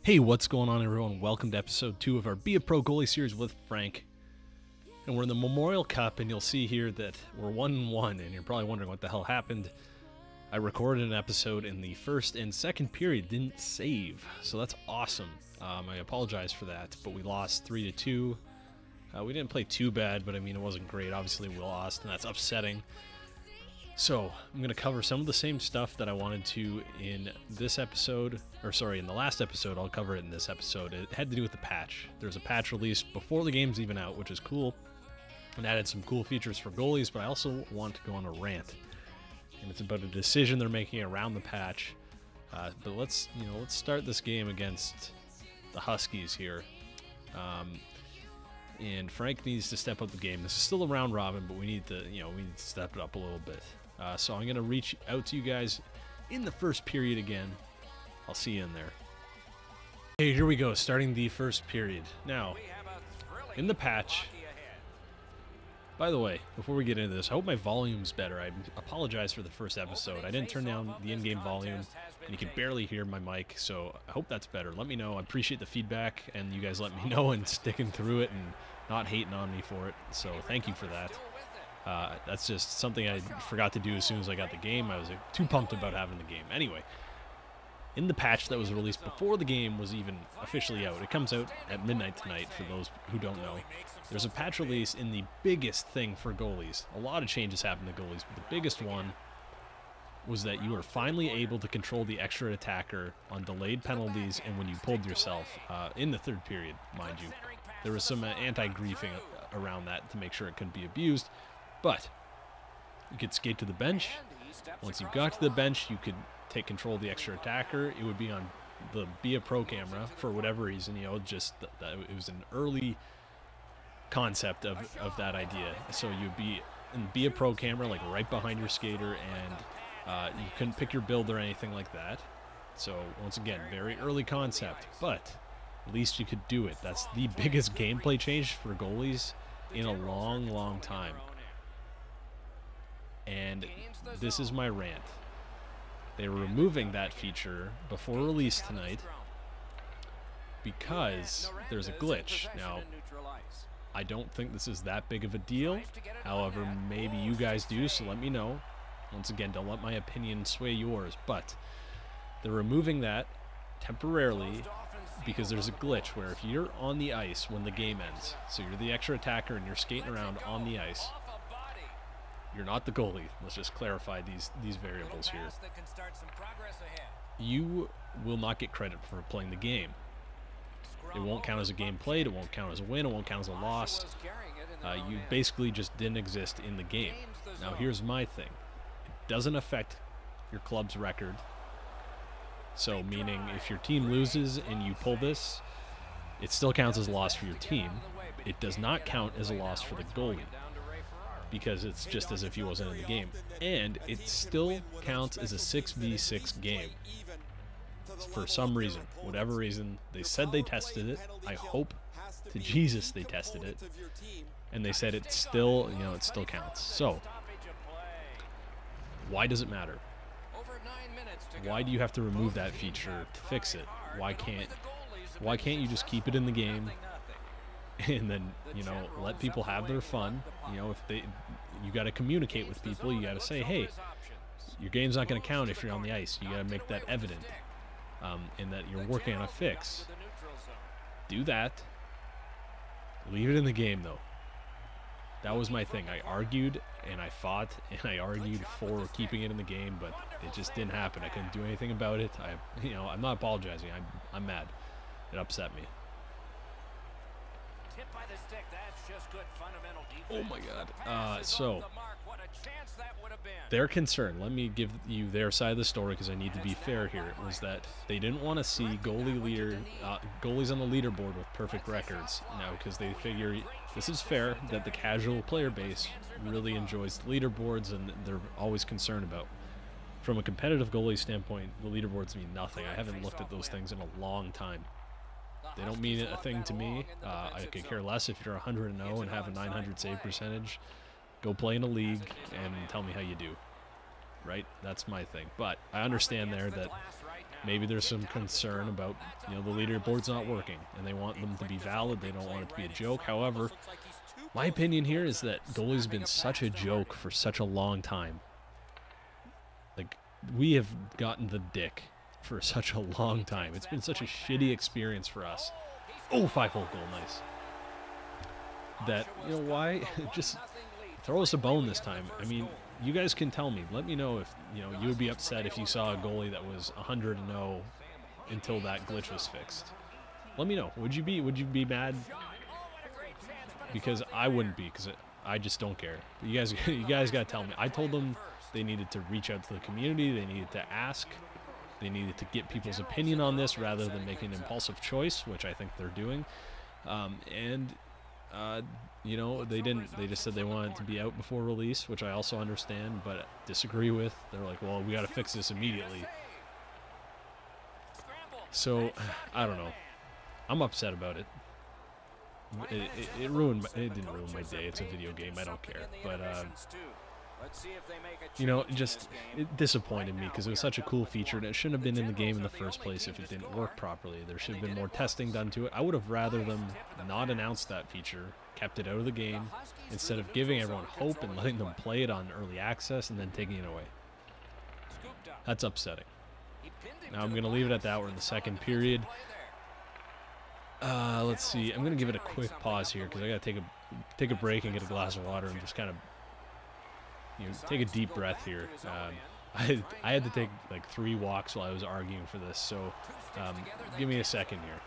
Hey, what's going on, everyone? Welcome to episode 2 of our Be a Pro Goalie series with Frank. And we're in the Memorial Cup, and you'll see here that we're 1-1, and you're probably wondering what the hell happened. I recorded an episode in the first and second period, didn't save, so that's awesome. I apologize for that, but we lost 3-2. We didn't play too bad, but I mean, it wasn't great. Obviously, we lost, and that's upsetting. So, I'm going to cover some of the same stuff that I wanted to in this episode, in the last episode. I'll cover it in this episode. It had to do with the patch. There's a patch released before the game's even out, which is cool, and added some cool features for goalies, but I also want to go on a rant. And it's about a decision they're making around the patch. But let's start this game against the Huskies here. And Frank needs to step up the game. This is still a round robin, but we need to step it up a little bit. So I'm going to reach out to you guys in the first period again. I'll see you in there. Okay, here we go, starting the first period. Now, in the patch, by the way, before we get into this, I hope my volume's better. I apologize for the first episode. I didn't turn down the in-game volume, and you can barely hear my mic, so I hope that's better. Let me know. I appreciate the feedback, and you guys let me know and sticking through it and not hating on me for it, so thank you for that. That's just something I forgot to do as soon as I got the game. I was too pumped about having the game. Anyway, in the patch that was released before the game was even officially out, it comes out at midnight tonight for those who don't know. There's a patch release in the biggest thing for goalies. A lot of changes happened to goalies, but the biggest one was that you were finally able to control the extra attacker on delayed penalties and when you pulled yourself in the third period, mind you. There was some anti-griefing around that to make sure it couldn't be abused, but you could skate to the bench. Once you got to the bench, you could take control of the extra attacker. It would be on the Be a Pro camera for whatever reason, just that it was an early concept of that idea. So you'd be in Be a Pro camera, like right behind your skater, and you couldn't pick your build or anything like that. So once again, very early concept, but at least you could do it. That's the biggest gameplay change for goalies in a long, long time. And this is my rant. They were removing that feature before release tonight because there's a glitch. Now, I don't think this is that big of a deal. However, maybe you guys do, so let me know. Once again, don't let my opinion sway yours, but they're removing that temporarily because there's a glitch where if you're on the ice when the game ends, so you're the extra attacker and you're skating around on the ice, you're not the goalie. Let's just clarify these variables here. You will not get credit for playing the game. It won't count as a game played, it won't count as a win, it won't count as a loss. You basically just didn't exist in the game. Now here's my thing. It doesn't affect your club's record. So meaning if your team loses and you pull this, it still counts as a loss for your team. It does not count as a loss for the goalie, because it's just as if he wasn't in the game. And it still counts as a 6v6 game. For some reason, whatever reason, they said they tested it. I hope to Jesus they tested it. And they said it still, it still counts. So, why does it matter? Why do you have to remove that feature to fix it? Why can't you just keep it in the game? And then, let people have their fun. You got to communicate with people. You got to say, hey, your game's not going to count if you're on the ice. You got to make that evident, and that you're working on a fix. Do that. Leave it in the game, though. That was my thing. I argued and I fought and I argued for keeping it in the game, but it just didn't happen. I couldn't do anything about it. I'm not apologizing. I'm mad. It upset me. Oh my God. So their concern, let me give you their side of the story because I need to be fair here, was that they didn't want to see goalies on the leaderboard with perfect records now, because they figure this is fair that the casual player base really enjoys the leaderboards and they're always concerned about. From a competitive goalie standpoint, the leaderboards mean nothing. I haven't looked at those things in a long time. They don't mean a thing to me. I could care less if you're 100-0 and have a 900 save percentage. Go play in a league and tell me how you do. Right? That's my thing. But I understand there that Maybe there's some concern about, you know, the leaderboard's not working, and they want them to be valid. They don't want it to be a joke. However, my opinion here is that goalie's been such a joke for such a long time. Like, we have gotten the dick for such a long time. It's been such a shitty experience for us. Oh, 5-hole goal, nice. That, you know, why? Just throw us a bone this time. I mean, you guys can tell me. Let me know if, you know, you would be upset if you saw a goalie that was 100-0 until that glitch was fixed. Let me know. Would you be mad? Because I wouldn't be, because I just don't care. You guys got to tell me. I told them they needed to reach out to the community. They needed to ask. They needed to get people's opinion on this rather than making an impulsive choice, which I think they're doing. You know, they didn't. They just said they wanted it to be out before release, which I also understand, but disagree with. They're like, well, we got to fix this immediately. So, I don't know. I'm upset about it. It didn't ruin my day. It's a video game. I don't care. But, you know, it disappointed me because it was such a cool feature, and it shouldn't have been in the game in the first place if it didn't work properly. There should have been more testing done to it. I would have rather them not announced that feature, kept it out of the game, instead of giving everyone hope and letting them play it on early access and then taking it away. That's upsetting. Now I'm going to leave it at that. We're in the second period. Let's see. I'm going to give it a quick pause here because I got to take a break and get a glass of water and just kind of, you know, take a deep breath here. I had to take like 3 walks while I was arguing for this, so give me a second here.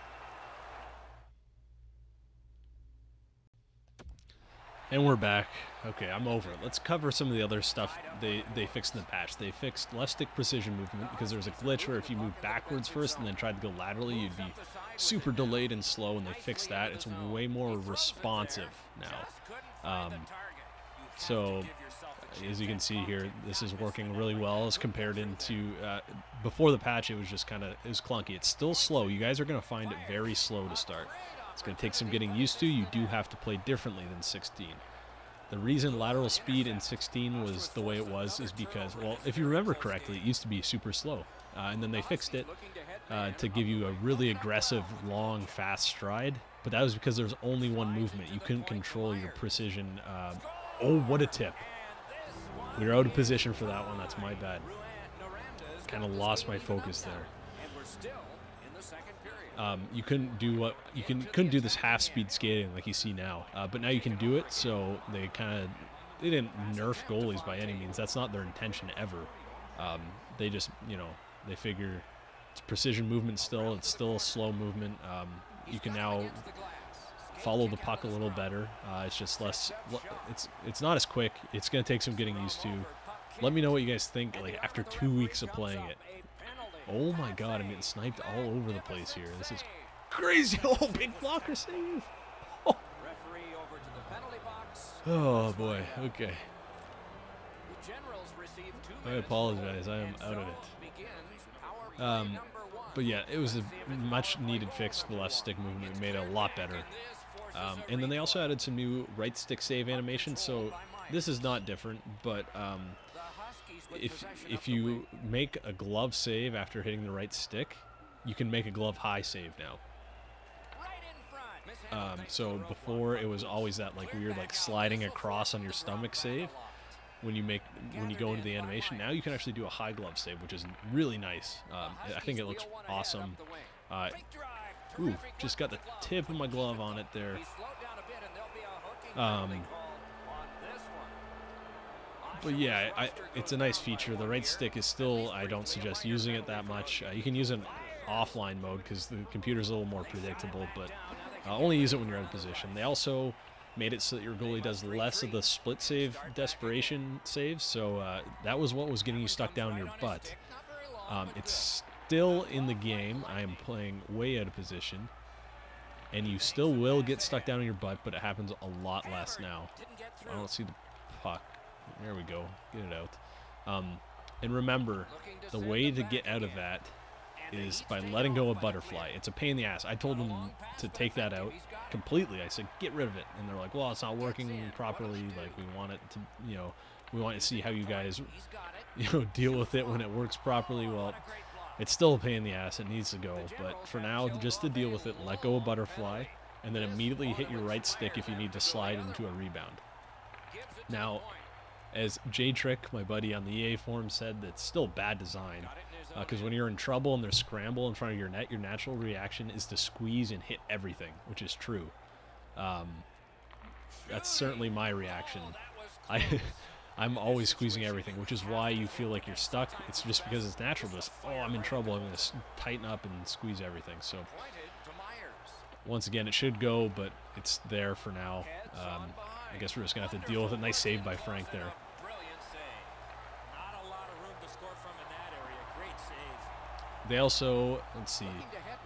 And we're back. Okay, I'm over it. Let's cover some of the other stuff they fixed in the patch. They fixed left stick precision movement because there was a glitch where if you moved backwards first and then tried to go laterally, you'd be super delayed and slow, and they fixed that. It's way more responsive now. So, as you can see here, this is working really well as compared into before the patch. It was just it was clunky. It's still slow. You guys are going to find it very slow to start. It's going to take some getting used to. You do have to play differently than 16. The reason lateral speed in 16 was the way it was is because, well, if you remember correctly, it used to be super slow. And then they fixed it to give you a really aggressive, long, fast stride. But that was because there's only one movement. You couldn't control your precision. Oh, what a tip. We were out of position for that one. That's my bad. Kind of lost my focus there. You couldn't do couldn't do this half-speed skating like you see now, but now you can do it. So they didn't nerf goalies by any means. That's not their intention ever. They just, you know, they figure it's precision movement still. It's still a slow movement. You can now follow the puck a little better. It's just less. It's not as quick. It's gonna take some getting used to. Let me know what you guys think. Like after 2 weeks of playing it. Oh my God, I'm getting sniped all over the place here. This is crazy. Oh, big blocker save. Oh, oh boy, okay. I apologize, I am out of it. But yeah, it was a much needed fix to the left stick movement. It made it a lot better. And then they also added some new right stick save animation, so this is not different, but if you make a glove save after hitting the right stick, you can make a glove high save now. So before it was always that like weird like sliding across on your stomach save when you go into the animation. Now you can actually do a high glove save, which is really nice. I think it looks awesome. Ooh, just got the tip of my glove on it there. But yeah, it's a nice feature. The right stick is still, I don't suggest using it that much. You can use it in offline mode because the computer's a little more predictable, but only use it when you're out of position. They also made it so that your goalie does less of the split save desperation saves, so that was what was getting you stuck down your butt. It's still in the game. I am playing way out of position, and you still will get stuck down in your butt, but it happens a lot less now. I don't see the puck. There we go. Get it out. And remember, the way to get out of that is by letting go of butterfly. It's a pain in the ass. I told them to take that out completely. I said, get rid of it. And they're like, well, it's not working properly. Like, we want it to, you know, we want to see how you guys, you know, deal with it when it works properly. Well, It's still a pain in the ass. It needs to go. But for now, just to deal with it, let go of butterfly, and then immediately hit your right stick if you need to slide into a rebound. Now, as J-Trick, my buddy on the EA forum, said, that's still bad design. Because when you're in trouble and there's scramble in front of your net, your natural reaction is to squeeze and hit everything, which is true. That's certainly my reaction. I'm always squeezing everything, which is why you feel like you're stuck. It's just because it's natural. Just, oh, I'm in trouble. I'm going to tighten up and squeeze everything. So, once again, it should go, but it's there for now. I guess we're just going to have to deal with it. Nice save by Frank there. They also, let's see,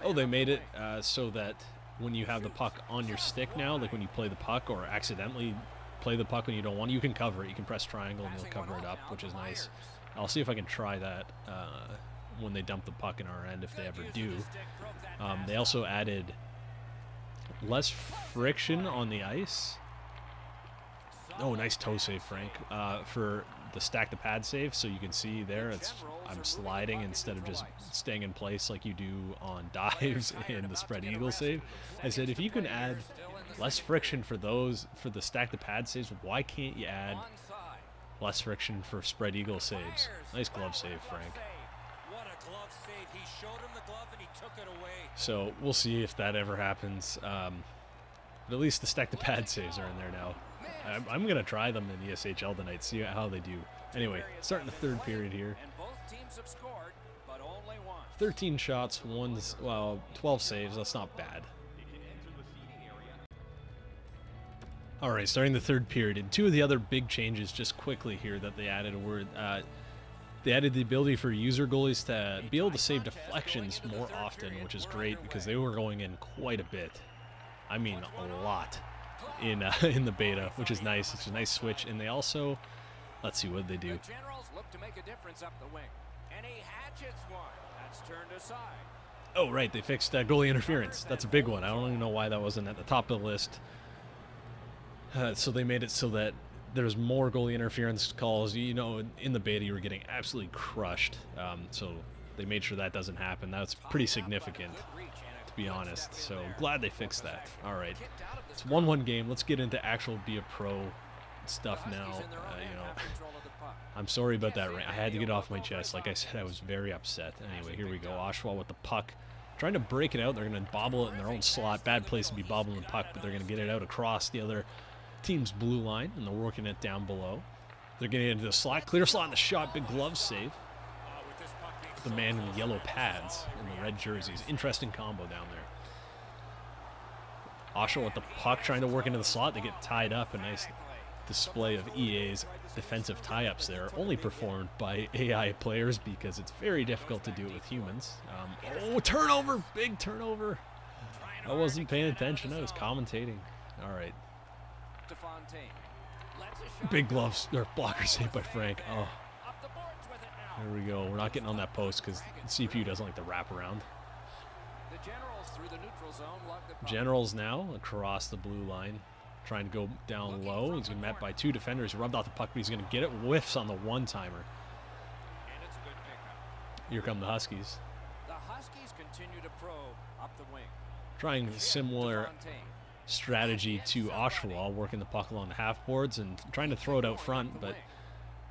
oh, they made it so that when you have the puck on your stick now, like when you play the puck or accidentally play the puck when you don't want, you can cover it. You can press triangle and you'll cover it up, which is nice. I'll see if I can try that when they dump the puck in our end, if they ever do. They also added less friction on the ice. Oh, nice toe save, Frank, for the stack the pad save. So you can see there, I'm sliding instead of just staying in place like you do on dives in the spread eagle save. I said, if you can add less friction for those, for the stack the pad saves, why can't you add less friction for spread eagle saves? Nice glove save, Frank. So we'll see if that ever happens. But at least the stack the pad saves are in there now. I'm going to try them in the ESHL tonight, see how they do. Anyway, starting the third period here. 13 shots, 12 saves. That's not bad. All right, starting the third period. And two of the other big changes just quickly here that they added they added the ability for user goalies to be able to save deflections more often, which is great because they were going in quite a bit. I mean, a lot in the beta, which is nice. It's a nice switch. And they also, let's see what they do. Oh, right, they fixed goalie interference. That's a big one. I don't even know why that wasn't at the top of the list. So they made it so that there's more goalie interference calls. You know, in the beta you were getting absolutely crushed. So they made sure that doesn't happen. That's pretty significant, to be honest. So glad they fixed that. All right, it's a 1-1 game. Let's get into actual be a pro stuff now. You know, I'm sorry about that. I had to get off my chest. Like I said, I was very upset. Anyway, here we go. Oshawa with the puck, trying to break it out. They're going to bobble it in their own slot. Bad place to be bobbling the puck, but they're going to get it out across the other team's blue line, and they're working it down below. They're getting into the slot, clear slot in the shot, big glove save. The man in the yellow pads and the red jerseys. Interesting combo down there. Oshawa with the puck, trying to work into the slot. They get tied up. A nice display of EA's defensive tie-ups there, only performed by AI players because it's very difficult to do it with humans. Oh, turnover! Big turnover. I wasn't paying attention. I was commentating. All right. Big gloves, or blocker save by Frank. Oh, there we go. We're not getting on that post because CPU doesn't like to wrap around. Generals now across the blue line, trying to go down low. He's met by two defenders. He rubbed off the puck, but he's going to get it. Whiffs on the one-timer. Here come the Huskies. The Huskies continue to probe up the wing. Trying similar strategy to Oshawa, working the puck along the half boards and trying to throw it out front, but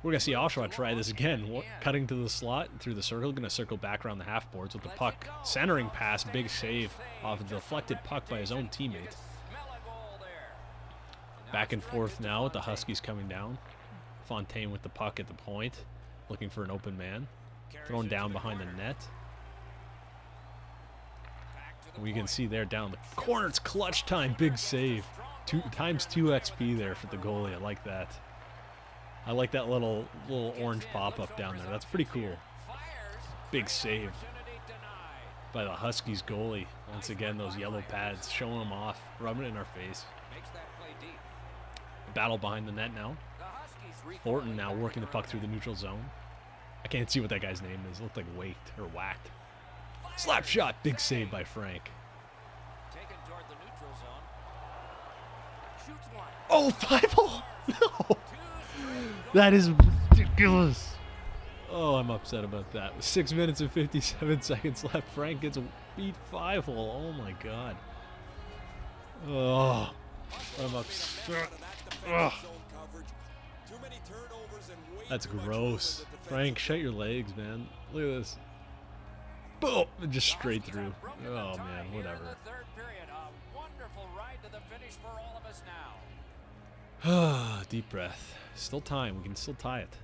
we're going to see Oshawa try this again, cutting to the slot through the circle, going to circle back around the half boards with the puck, centering pass, big save off a deflected puck by his own teammate. Back and forth now with the Huskies coming down. Fontaine with the puck at the point, looking for an open man, thrown down behind the net. We can see there down the corner, it's clutch time, big save. 2 times 2 XP there for the goalie. I like that. I like that little orange pop-up down there. That's pretty cool. Big save by the Huskies goalie. Once again, those yellow pads showing them off, rubbing it in our face. Battle behind the net now. Thornton now working the puck through the neutral zone. I can't see what that guy's name is. It looked like Waked or Whacked. Slap shot, big save by Frank. Oh, 5-0! No! That is ridiculous. Oh, I'm upset about that. With 6 minutes and 57 seconds left, Frank gets beat 5-hole. Oh my god. Oh, I'm upset. Ugh. That's gross. Frank, shut your legs, man. Look at this. Boom! Just straight through. Oh man, whatever. Deep breath. Still time. We can still tie it.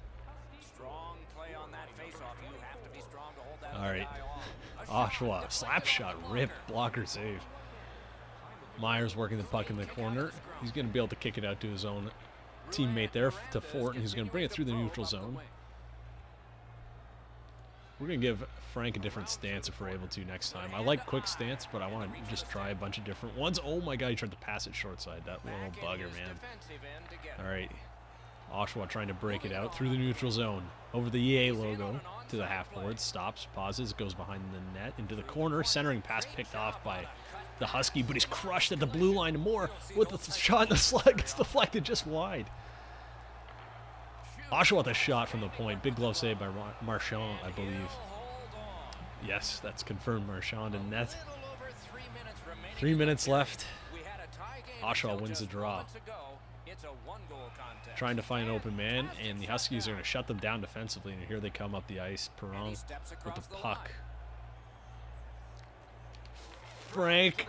Alright. Oshawa. Slap shot. Rip. Blocker save. Myers working the puck in the corner. He's going to be able to kick it out to his own teammate there to Fort, and he's going to bring it through the neutral zone. We're going to give Frank a different stance if we're able to next time. I like quick stance, but I want to just try a bunch of different ones. Oh my god, he tried to pass it short side. That little bugger, man. Alright. Oshawa trying to break it out through the neutral zone. Over the EA logo to the half board. Stops, pauses, goes behind the net into the corner. Centering pass picked off by the Husky, but he's crushed at the blue line more with the shot in the slug. It's deflected just wide. Oshawa with a shot from the point. Big glove save by Marchand, I believe. Yes, that's confirmed. Marchand in net. 3 minutes left. Oshawa wins the draw. Trying to find an open man, and the Huskies are going to shut them down defensively, and here they come up the ice. Perron with the puck. Frank.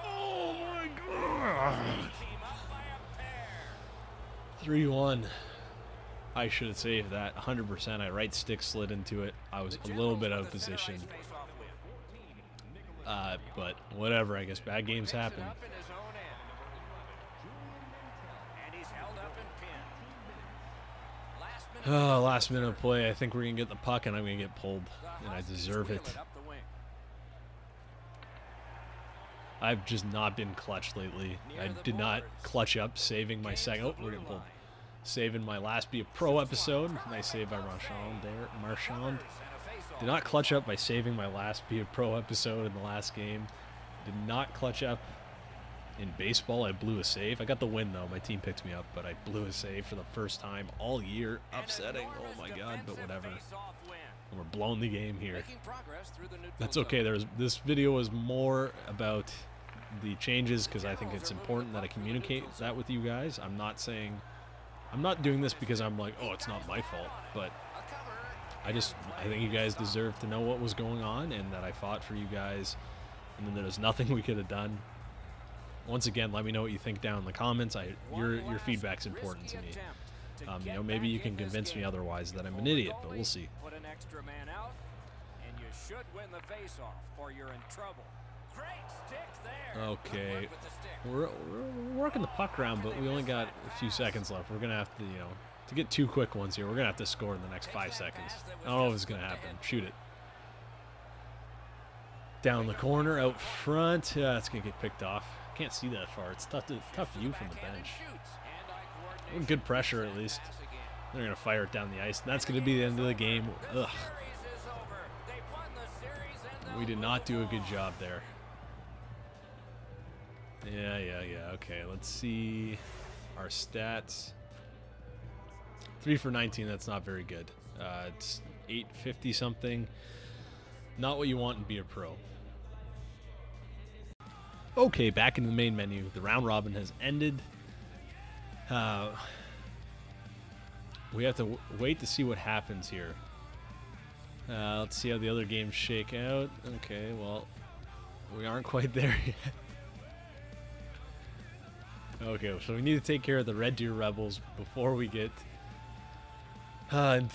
Oh my god. 3-1. I should have saved that 100%. I right stick slid into it. I was a little bit out of position. But whatever, I guess bad games happen. Oh, last minute of play. I think we're going to get the puck and I'm going to get pulled. And I deserve it. I've just not been clutch lately. I did not clutch up saving my second. Oh, we're getting pulled. Saving my last Be a Pro episode. Nice save by Marchand there. Marchand did not clutch up by saving my last Be a Pro episode in the last game. Did not clutch up in baseball. I blew a save. I got the win though. My team picked me up, but I blew a save for the first time all year. Upsetting. Oh my god, but whatever. And we're blowing the game here. That's okay. This video is more about the changes because I think it's important that I communicate that with you guys. I'm not doing this because I'm like, oh, it's not my fault, but I think you guys deserve to know what was going on and that I fought for you guys, and then there's nothing we could have done. Once again, let me know what you think down in the comments. Your feedback's important to me. You know, maybe you can convince me otherwise that I'm an idiot, but we'll see. Put an extra man out, and you should win the face-off, or you're in trouble. Great stick there. Okay, we're working the puck around, but we only got a few seconds left. We're gonna have to, you know, to get two quick ones here. We're gonna have to score in the next 5 seconds. I don't know if it's gonna happen. Shoot it. Down the corner, out front. Yeah, it's gonna get picked off. Can't see that far. It's tough view from the bench. Good pressure at least. They're gonna fire it down the ice, and that's gonna be the end of the game. Ugh. We did not do a good job there. Yeah. Okay, let's see our stats. 3 for 19. That's not very good. It's 850 something. Not what you want in Be a Pro. Okay, back in the main menu. The round robin has ended. We have to wait to see what happens here. Let's see how the other games shake out. Okay, well, we aren't quite there yet. Okay, so we need to take care of the Red Deer Rebels before we get into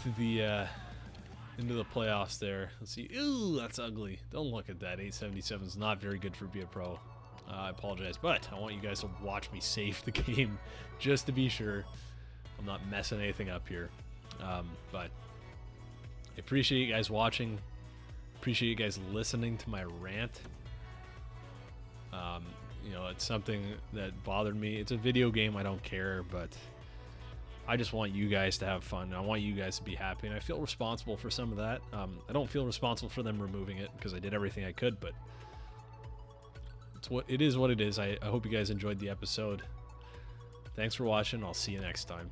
the playoffs there. Let's see. Ooh, that's ugly. Don't look at that. 877 is not very good for Be a Pro. I apologize, but I want you guys to watch me save the game just to be sure I'm not messing anything up here. But I appreciate you guys watching. Appreciate you guys listening to my rant. You know, it's something that bothered me. It's a video game. I don't care, but I just want you guys to have fun. I want you guys to be happy, and I feel responsible for some of that. I don't feel responsible for them removing it because I did everything I could, but it is what it is. I hope you guys enjoyed the episode. Thanks for watching. I'll see you next time.